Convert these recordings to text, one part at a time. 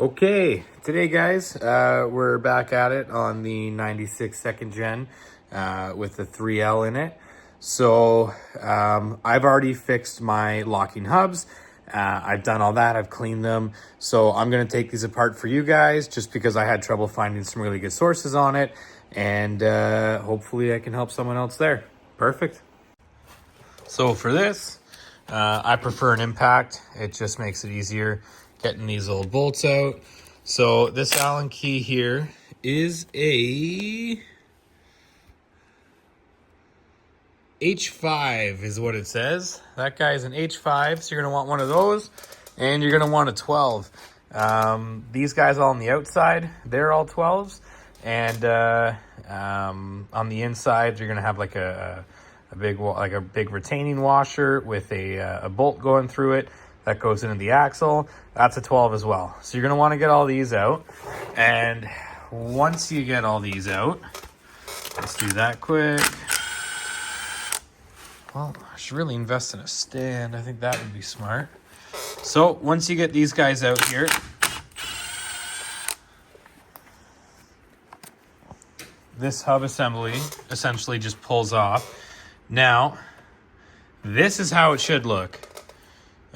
Okay, today guys, we're back at it on the 96 second gen with the 3L in it. So I've already fixed my locking hubs. I've done all that, I've cleaned them. So I'm gonna take these apart for you guys just because I had trouble finding some really good sources on it. And hopefully I can help someone else there. Perfect. So for this, I prefer an impact. It just makes it easier getting these old bolts out. So this Allen key here is a H5 is what it says. That guy's an H5, so you're gonna want one of those, and you're gonna want a 12. These guys all on the outside, they're all 12s, and on the inside, you're gonna have like a big retaining washer with a bolt going through it that goes into the axle. That's a 12 as well. So you're gonna want to get all these out, and once you get all these out, let's do that quick. Well, I should really invest in a stand. I think that would be smart. So once you get these guys out here, this hub assembly essentially just pulls off. Now, this is how it should look.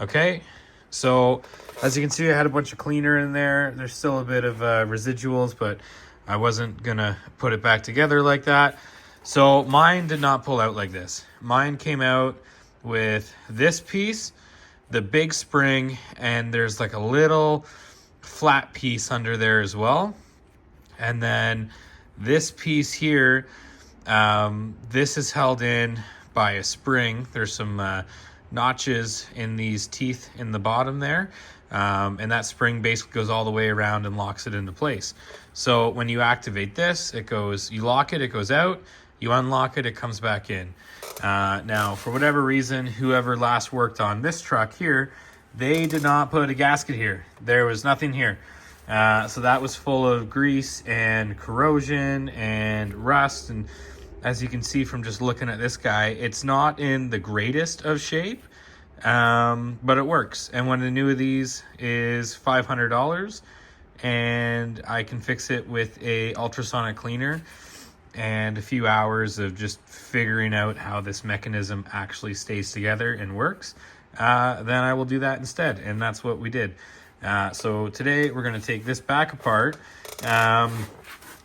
Okay, so as you can see, I had a bunch of cleaner in there. There's still a bit of residuals, but I wasn't gonna put it back together like that. So mine did not pull out like this. Mine came out with this piece, the big spring, and there's like a little flat piece under there as well. And then this piece here, this is held in by a spring. There's some notches in these teeth in the bottom there, and that spring basically goes all the way around and locks it into place. So when you activate this, it goes, you lock it, it goes out, you unlock it, it comes back in. Now, for whatever reason, whoever last worked on this truck here, they did not put a gasket here. There was nothing here. So that was full of grease and corrosion and rust. And as you can see from just looking at this guy, it's not in the greatest of shape, but it works. And one of the new of these is $500, and I can fix it with a ultrasonic cleaner and a few hours of just figuring out how this mechanism actually stays together and works. Then I will do that instead, and that's what we did. So today we're going to take this back apart.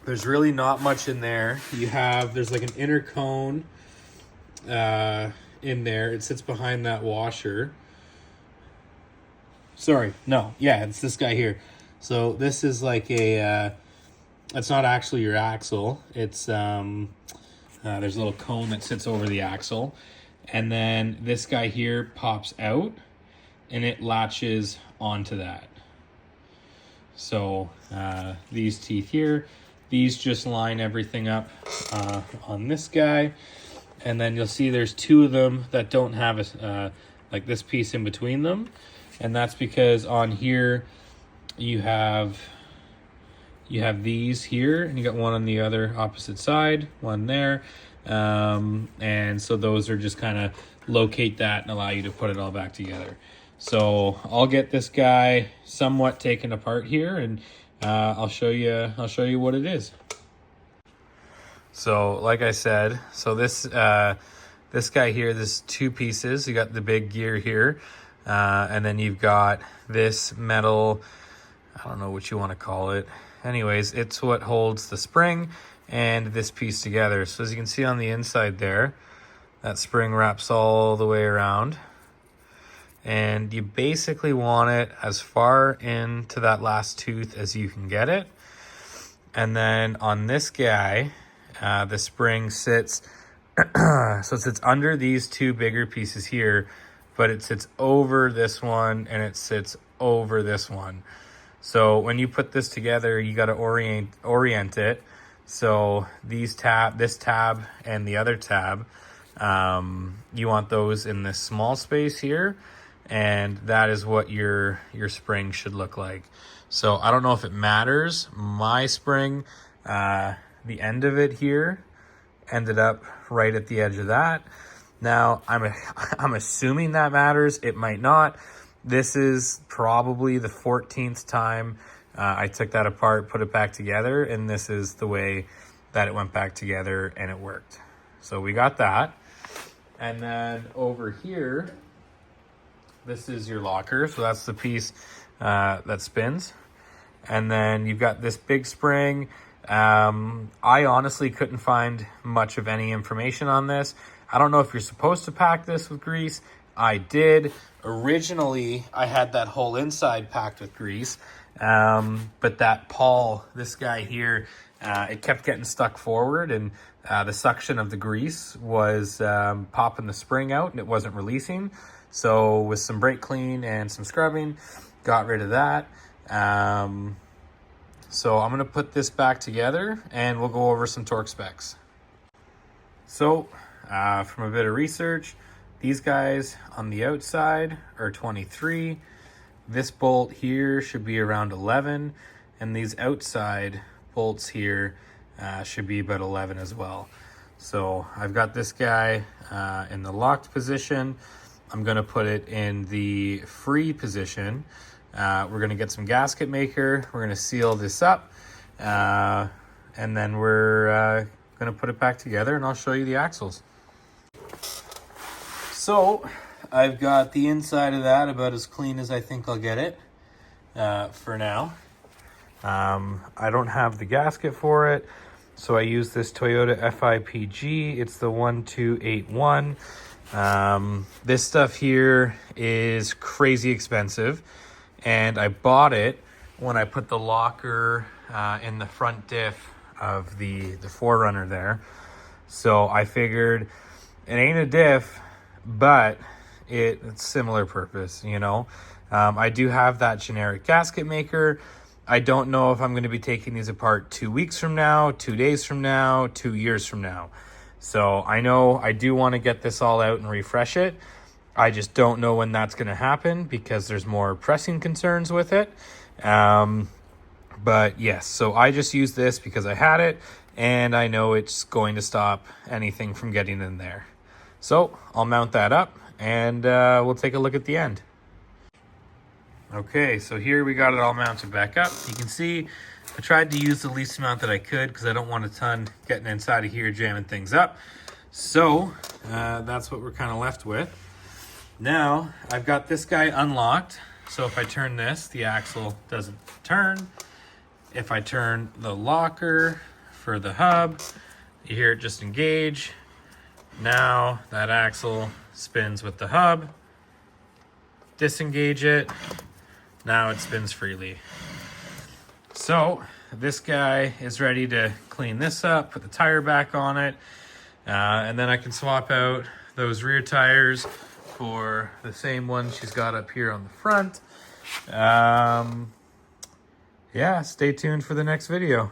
There's really not much in there. There's like an inner cone in there. It sits behind that washer. Sorry, no, yeah, it's this guy here. So this is like it's not actually your axle. It's, there's a little cone that sits over the axle. And then this guy here pops out and it latches onto that. So these teeth here, these just line everything up on this guy. And then you'll see there's two of them that don't have like this piece in between them. And that's because on here you have these here, and you got one on the other opposite side, one there. And so those are just kind of locate that and allow you to put it all back together. So I'll get this guy somewhat taken apart here, and I'll show you what it is. So like I said, so this guy here, this two pieces. You got the big gear here, and then you've got this metal, I don't know what you want to call it. Anyways, it's what holds the spring and this piece together. So as you can see on the inside there, that spring wraps all the way around. And you basically want it as far into that last tooth as you can get it. And then on this guy, the spring sits, so it sits under these two bigger pieces here, but it sits over this one and it sits over this one. So when you put this together, you got to orient it. So this tab and the other tab, you want those in this small space here, and that is what your spring should look like. So I don't know if it matters. My spring, the end of it here, ended up right at the edge of that. Now I'm assuming that matters. It might not. This is probably the 14th time I took that apart, put it back together, and this is the way that it went back together and it worked. So we got that. And then over here, this is your locker. So that's the piece that spins. And then you've got this big spring. I honestly couldn't find much of any information on this. I don't know if you're supposed to pack this with grease. I did. Originally, I had that whole inside packed with grease. But that Paul, this guy here, it kept getting stuck forward, and the suction of the grease was popping the spring out and it wasn't releasing. So with some brake clean and some scrubbing, got rid of that. So I'm going to put this back together and we'll go over some torque specs. So from a bit of research, these guys on the outside are 23. This bolt here should be around 11, and these outside bolts here should be about 11 as well. So I've got this guy in the locked position. I'm going to put it in the free position. We're going to get some gasket maker. We're going to seal this up, and then we're going to put it back together, and I'll show you the axles. So I've got the inside of that about as clean as I think I'll get it for now. I don't have the gasket for it, so I use this Toyota FIPG. It's the 1281. This stuff here is crazy expensive, and I bought it when I put the locker in the front diff of the 4Runner there. So I figured it ain't a diff, but it's similar purpose, you know. I do have that generic gasket maker. I don't know if I'm going to be taking these apart 2 weeks from now, 2 days from now, 2 years from now. So I know I do want to get this all out and refresh it. I just don't know when that's going to happen because there's more pressing concerns with it. But yes, so I just used this because I had it and I know it's going to stop anything from getting in there. So I'll mount that up and we'll take a look at the end. Okay, so here we got it all mounted back up. You can see I tried to use the least amount that I could because I don't want a ton getting inside of here jamming things up. So that's what we're kind of left with. Now I've got this guy unlocked. So if I turn this, the axle doesn't turn. If I turn the locker for the hub, you hear it just engage. Now that axle spins with the hub. Disengage it. Now it spins freely. So this guy is ready to clean this up, put the tire back on it, and then I can swap out those rear tires for the same one she's got up here on the front. Yeah, stay tuned for the next video.